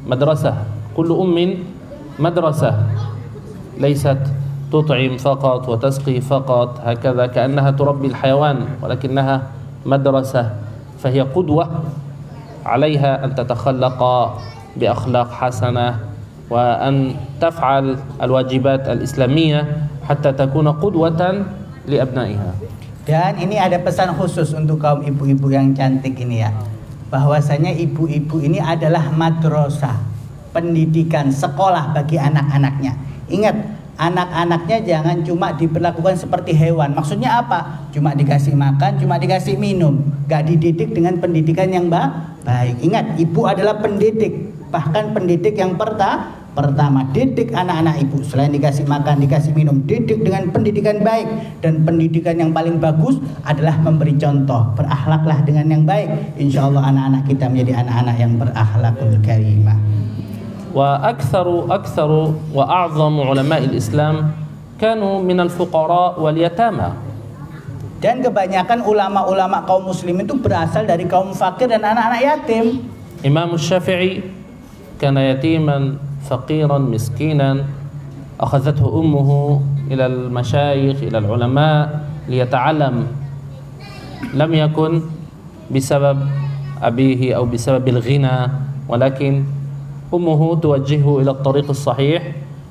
مدرسة، كل أم مدرسة، ليست تطعم فقط وتسقي فقط هكذا كأنها تربي الحيوان، ولكنها مدرسة، فهي قدوة عليها أن تتخلق بأخلاق حسنة وأن تفعل الواجبات الإسلامية حتى تكون قدوة لأبنائها. Dan ini ada pesan khusus untuk kaum ibu-ibu yang cantik ini ya, bahwasanya ibu-ibu ini adalah madrasah, pendidikan, sekolah bagi anak-anaknya. Ingat, anak-anaknya jangan cuma diperlakukan seperti hewan. Maksudnya apa? Cuma dikasih makan, cuma dikasih minum, gak dididik dengan pendidikan yang baik. Ingat, ibu adalah pendidik, Bahkan pendidik yang pertama, didik anak-anak ibu. Selain dikasih makan, dikasih minum, didik dengan pendidikan baik. Dan pendidikan yang paling bagus adalah memberi contoh. Berakhlaklah dengan yang baik. Insya Allah anak-anak kita menjadi anak-anak yang berakhlakul karimah. وأكثر وأعظم علماء الإسلام كانوا من الفقراء واليتامى. Dan kebanyakan ulama-ulama kaum muslim itu berasal dari kaum fakir dan anak-anak yatim. Imam Syafi'i كان يتيما فقيرا مسكينا أخذته أمه إلى المشايخ إلى العلماء ليتعلم لم يكن بسبب أبيه أو بسبب الغنى ولكن أمه توجهه إلى الطريق الصحيح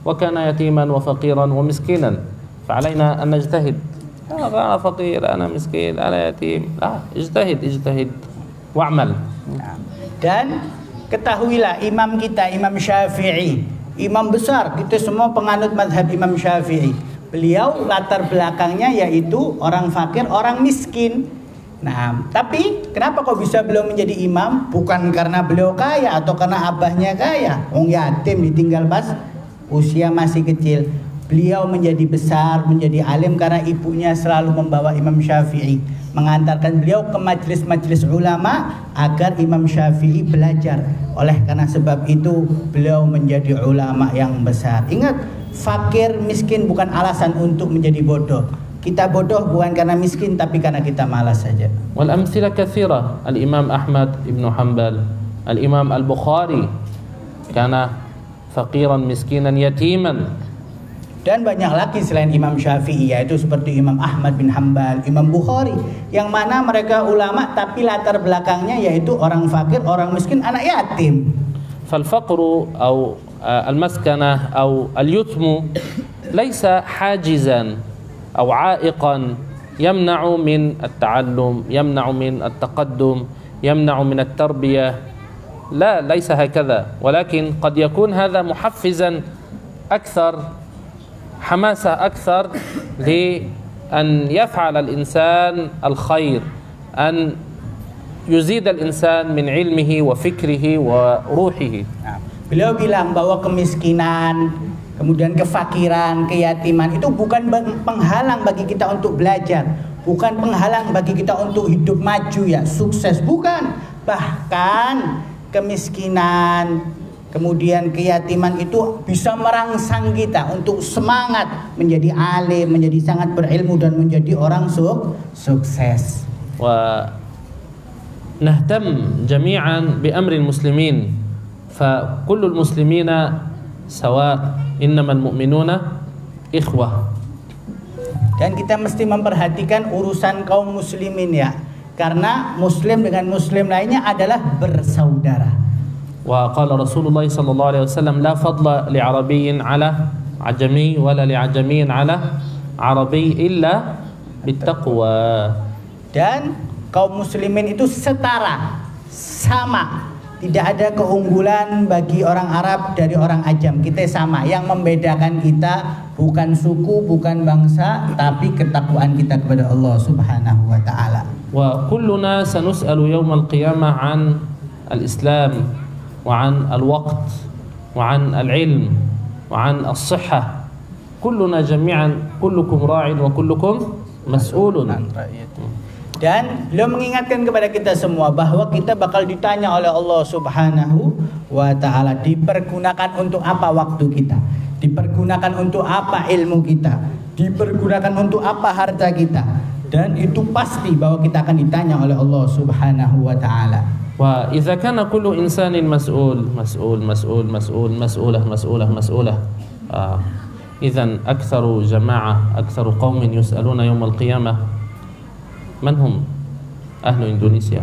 وكان يتيما وفقيرا ومسكينا فعلينا أن نجتهد. أنا فقير أنا مسكين أنا يتيم اجتهد واعمل. Dan ketahuilah imam kita, Imam Syafi'i, imam besar, kita semua penganut mazhab Imam Syafi'i. Beliau latar belakangnya yaitu orang fakir, orang miskin. Nah, tapi kenapa kok bisa beliau menjadi imam? Bukan karena beliau kaya atau karena abahnya kaya. Wong yatim ditinggal pas usia masih kecil. Beliau menjadi besar, menjadi alim karena ibunya selalu membawa Imam Syafi'i, mengantarkan beliau ke majelis-majelis ulama agar Imam Syafi'i belajar. Oleh karena sebab itu beliau menjadi ulama yang besar. Ingat, fakir miskin bukan alasan untuk menjadi bodoh. Kita bodoh bukan karena miskin tapi karena kita malas saja. Wal amthila katsira. Al-Imam Ahmad ibn Hanbal, Al-Imam Al-Bukhari kana faqiran miskinan yatiman. Dan banyak lagi selain Imam Syafi'i, yaitu seperti Imam Ahmad bin Hanbal, Imam Bukhari, yang mana mereka ulama tapi latar belakangnya yaitu orang fakir, orang miskin, anak yatim. فالفقر أو المسكنة أو اليتم ليس حاجزا أو عائقا يمنع من التعلم، يمنع من التقدم، يمنع من التربية. لا، ليس هكذا، ولكن قد يكون هذا محفزا أكثر، حماسة أكثر لأن يفعل الإنسان الخير، أن يزيد الإنسان من علمه وفكره وروحه. Beliau bilang bahwa kemiskinan, kemudian kefakiran, keyatiman itu bukan penghalang bagi kita untuk belajar, bukan penghalang bagi kita untuk hidup maju ya, sukses, bukan. Bahkan kemiskinan, kemudian keyatiman itu bisa merangsang kita untuk semangat menjadi alim, menjadi sangat berilmu dan menjadi orang sukses. ونهتم جميعا بأمر المسلمين، فكل المسلمين سواء، إنما المؤمنون إخوة. Dan kita mesti memperhatikan urusan kaum muslimin ya, karena muslim dengan muslim lainnya adalah bersaudara. وقال رسول الله صلى الله عليه وسلم لا فضل لعربي على عجمي ولا لعجمي على عربي إلا بالتقوى. Dan kaum muslimin itu setara, sama. Tidak ada keunggulan bagi orang Arab dari orang Ajam. Kita sama. Yang membedakan kita bukan suku, bukan bangsa, tapi ketakwaan kita kepada Allah Subhanahu wa taala. وكلنا سنسأل يوم القيامة عن الإسلام وعن الوقت وعن العلم وعن الصحة. كلنا جميعا كلكم راع وكلكم مسؤول. Dan beliau mengingatkan kepada kita semua bahwa kita bakal ditanya oleh Allah Subhanahu wa taala, dipergunakan untuk apa waktu kita, dipergunakan untuk apa ilmu kita, dipergunakan untuk apa harta kita. Dan itu pasti bahwa kita akan ditanya oleh Allah Subhanahu wa taala. وإذا كان كل إنسان مسؤول مسؤولة إذن أكثر جماعة أكثر قوم يسألون يوم القيامة من هم أهل إندونيسيا.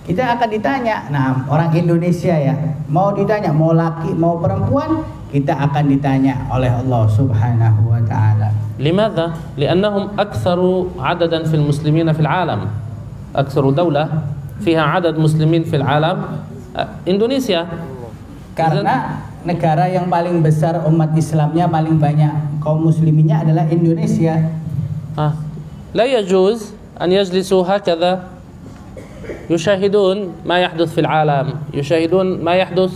Kita akan ditanya, nah orang Indonesia ya, mau ditanya mau laki mau perempuan, kita akan ditanya oleh Allah Subhanahu wa taala. لماذا؟ لأنهم أكثر عددا في المسلمين في العالم. أكثر دولة فيها عدد مسلمين في العالم إندونيسيا. Karena negara yang paling besar umat Islamnya, paling banyak kaum musliminnya adalah Indonesia. لا يجوز أن يجلسوا هكذا يشاهدون ما يحدث في العالم، يشاهدون ما يحدث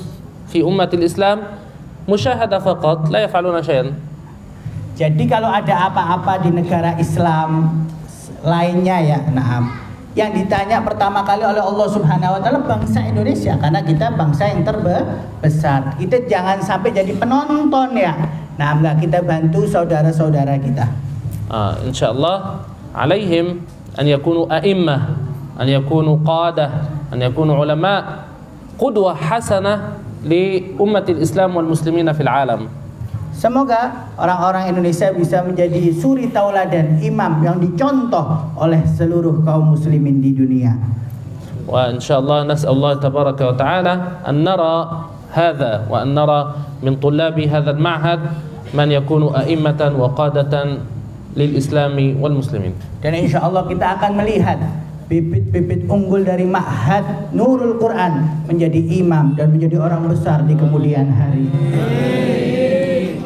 في أمة الإسلام مشاهدة فقط، لا يفعلون شيئا. Jadi kalau ada apa-apa di negara Islam lainnya ya, yang ditanya pertama kali oleh Allah Subhanahu wa taala bangsa Indonesia, karena kita bangsa yang terbesar. Kita jangan sampai jadi penonton ya. Enggak, kita bantu saudara-saudara kita. Insyaallah alaihim an yakunu a'immah, an yakunu qadah, an yakunu ulama, qudwah hasanah li ummatil Islam wal muslimina fil alam. Semoga orang-orang Indonesia bisa menjadi suri tauladan, imam yang dicontoh oleh seluruh kaum muslimin di dunia. Wa insyaallah nas'alullah tabaraka wa ta'ala an nara hadha wa an nara min tullabi hadha al-ma'had man yakunu a'immatan wa qadatan lil islami wal muslimin. Dan insyaallah kita akan melihat bibit-bibit unggul dari Ma'had Nurul Quran menjadi imam dan menjadi orang besar di kemudian hari.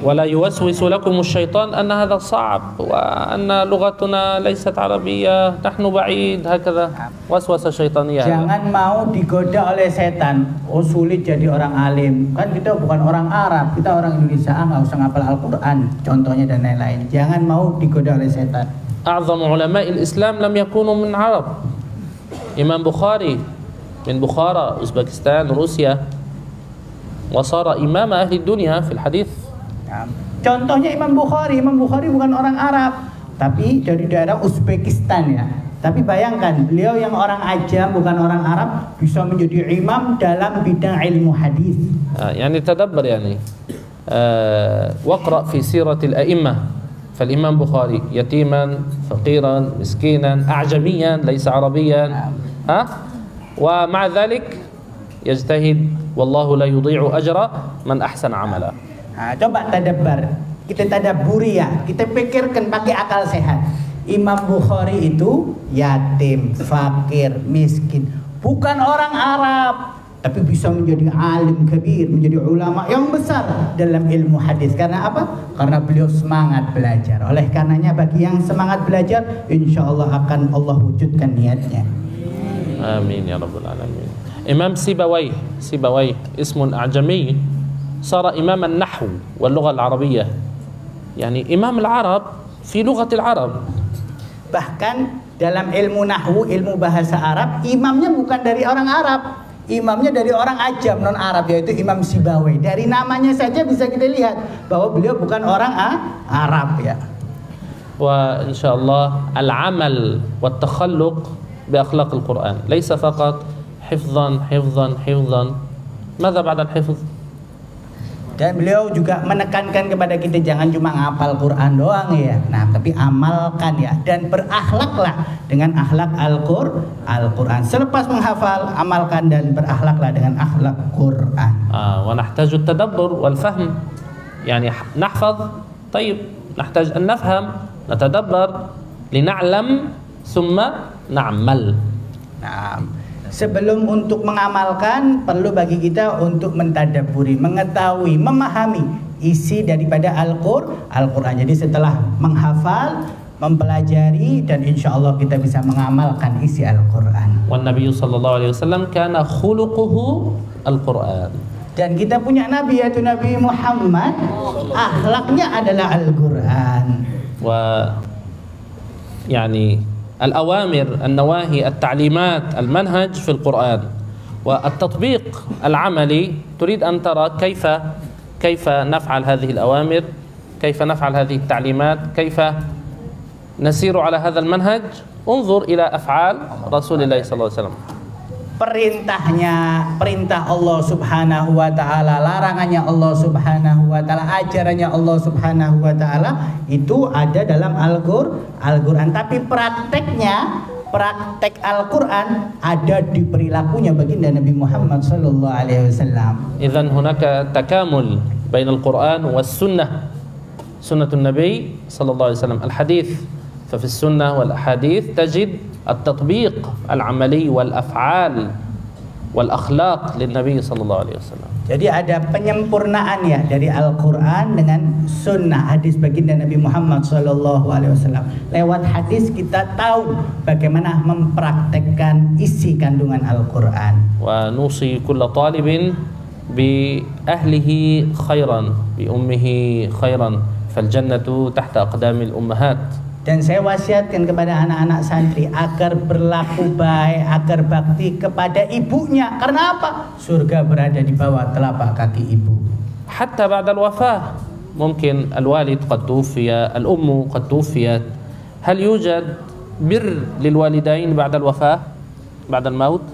ولا يوسوس لكم الشيطان أن هذا صعب وأن لغتنا ليست عربية نحن بعيد هكذا وسوسة شيطانية. Jangan mau digoda oleh setan, sulit jadi orang alim, kan kita bukan orang Arab, kita orang Indonesia, nggak usah ngapal Al-Quran contohnya dan lain-lain. Jangan mau digoda oleh setan. أعظم علماء الإسلام لم يكونوا من عرب. إمام بخاري من بخارى أوزبكستان روسيا وصار إمام أهل الدنيا في الحديث. Contohnya Imam Bukhari bukan orang Arab, tapi dari daerah Uzbekistan ya. Tapi bayangkan, beliau yang orang ajam bukan orang Arab bisa menjadi imam dalam bidang ilmu hadis. Yani tadabbar yani. Waqra fi siratil a'immah. فالإمام بخاري يتيما فقيرا مسكينا أعجميا ليس عربيا ومع ذلك يجتهد والله لا يضيع أجر من أحسن عملا. Coba tadabbar, kita tadabburi ya, kita pikirkan pakai akal sehat. Imam Bukhari itu yatim, fakir, miskin, bukan orang Arab, tapi bisa menjadi alim kabir, menjadi ulama yang besar dalam ilmu hadis. Karena apa? Karena beliau semangat belajar. Oleh karenanya bagi yang semangat belajar, insya Allah akan Allah wujudkan niatnya. Amin ya rabbal alamin. Imam Sibawayh ismun a'jami صار إمام النحو واللغة العربية يعني إمام العرب في لغة العرب. Bahkan dalam ilmu nahwu, ilmu bahasa Arab, imamnya bukan dari orang Arab, imamnya dari orang ajam non Arab, yaitu Imam Sibawayh. Dari namanya saja bisa kita lihat bahwa beliau bukan orang Arab ya. Wa insyaallah al-amal wa at-takhalluq bi akhlaq al-Quran laysa faqat hifdhan. Mada ba'da al-hifdh? Dan beliau juga menekankan kepada kita jangan cuma ngapal Quran doang ya. Tapi amalkan ya, dan berakhlaklah dengan akhlak Al-Quran. Selepas menghafal, amalkan dan berakhlaklah dengan akhlak Quran. Wa nahtaju at-tadabbur wal fahm. Yani nahfaz, طيب نحتاج أن نفهم, نتدبر لنعلم ثم نعمل. Sebelum untuk mengamalkan, perlu bagi kita untuk mentadabburi, mengetahui, memahami isi daripada Al-Quran. Jadi setelah menghafal, mempelajari, dan insya Allah kita bisa mengamalkan isi Al-Quran. Wan Nabi sallallahu alaihi wasallam kana khuluquhu Al-Quran. Dan kita punya Nabi, yaitu Nabi Muhammad, akhlaknya adalah Al-Quran. Yani الأوامر النواهي التعليمات المنهج في القرآن والتطبيق العملي. تريد أن ترى كيف نفعل هذه الأوامر، كيف نفعل هذه التعليمات، كيف نسير على هذا المنهج. انظر إلى أفعال رسول الله صلى الله عليه وسلم. Perintah Allah Subhanahu wa taala, larangannya Allah Subhanahu wa taala, ajarannya Allah Subhanahu wa taala itu ada dalam Al-Quran. Tapi praktek Al-Quran ada di perilakunya baginda Nabi Muhammad sallallahu alaihi wasallam. Idzan hunaka takamul bain Al-Quran was sunnah. Sunnatun Nabi sallallahu alaihi wasallam, al-hadits. ففي السنة والأحاديث تجد التطبيق العملي والأفعال والأخلاق للنبي صلى الله عليه وسلم. Jadi ada penyempurnaan ya dari Al-Quran dengan sunnah hadis baginda Nabi Muhammad SAW. Lewat hadis kita tahu bagaimana mempraktekkan isi kandungan Al-Quran. ونوصي كل طالب بأهله خيرا بأمه خيرا فالجنة تحت أقدام الأمهات. Dan saya wasiatkan kepada anak-anak santri agar berlaku baik, agar bakti kepada ibunya. Karena apa? Surga berada di bawah telapak kaki ibu. حتى بعد الوفاة ممكن الوالد قد توفي، الأم قد توفيت، هل يوجد بر للوالدين بعد الوفاة بعد الموت؟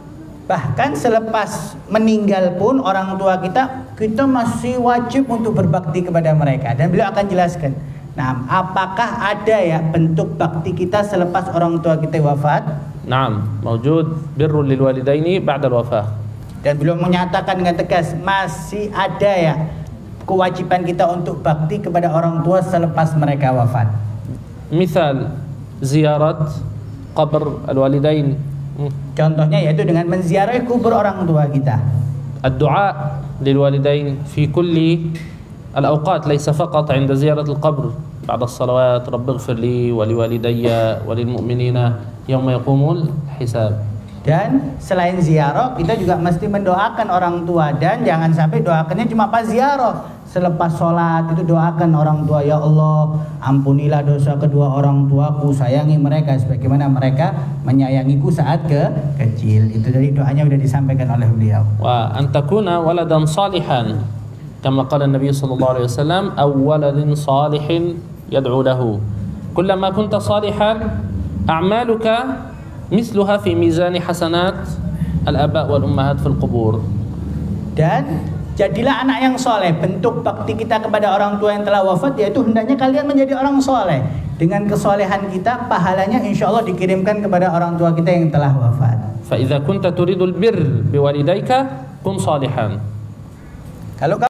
Bahkan selepas meninggal pun orang tua kita masih wajib untuk berbakti kepada mereka. Dan beliau akan jelaskan. Nah, apakah ada ya bentuk bakti kita selepas orang tua kita wafat? نعم موجود بر للوالدين بعد الوفاة. Dan beliau menyatakan dengan tegas masih ada ya kewajiban kita untuk bakti kepada orang tua selepas mereka wafat. مثال زيارة قبر الوالدين، Contohnya yaitu dengan menziarahi kubur orang tua kita. الدعاء للوالدين في كل الأوقات ليس فقط عند زيارة القبر، بعد الصلوات رب اغفر لي ولوالدي وللمؤمنين يوم يقوم الحساب. Dan selain ziarah kita juga mesti mendoakan orang tua, dan jangan sampai doakannya cuma pas ziarah. Selepas sholat itu doakan orang tua, ya Allah ampunilah dosa kedua orang tuaku, sayangi mereka sebagaimana mereka menyayangiku saat kecil. Itu dari doanya sudah disampaikan oleh beliau. وأن تكون ولدا صالحا كما قال النبي صلى الله عليه وسلم أو ولد صالح يدعو له. كلما كنت صالحا أعمالك مثلها في ميزان حسنات الآباء والأمهات في القبور. Dan jadilah anak yang soleh. Bentuk bakti kita kepada orang tua yang telah wafat yaitu hendaknya kalian menjadi orang soleh. Dengan kesolehan kita, pahalanya insya Allah dikirimkan kepada orang tua kita yang telah wafat. فإذا كنت تريد البر بوالديك كن صالحا. Kalau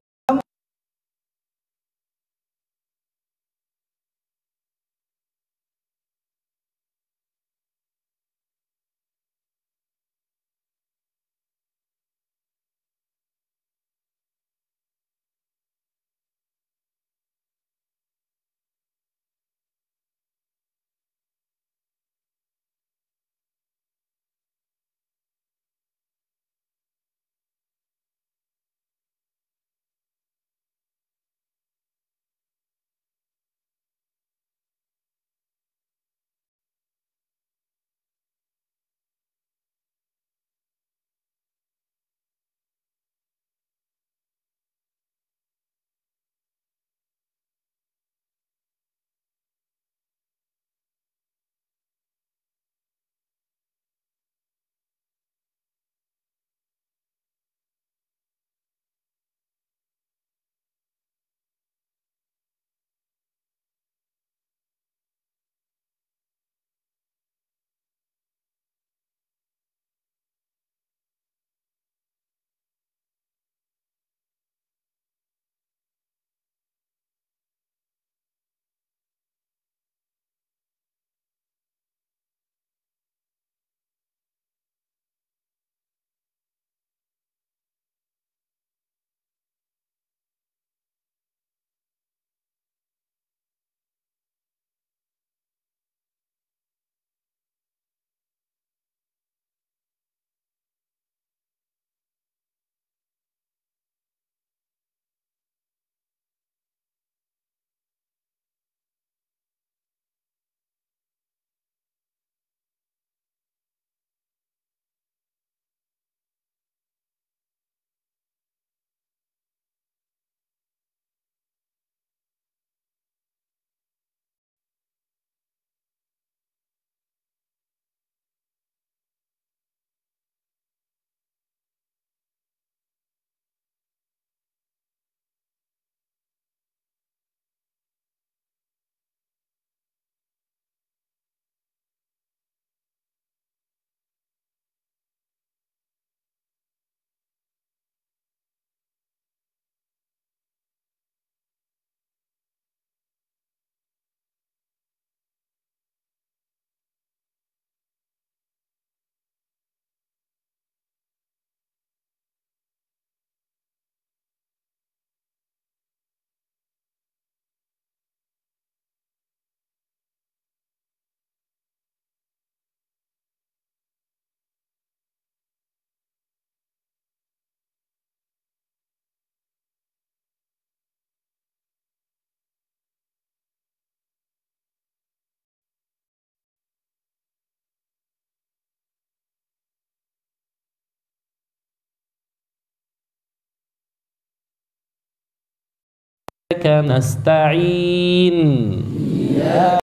iyyaka nasta'in.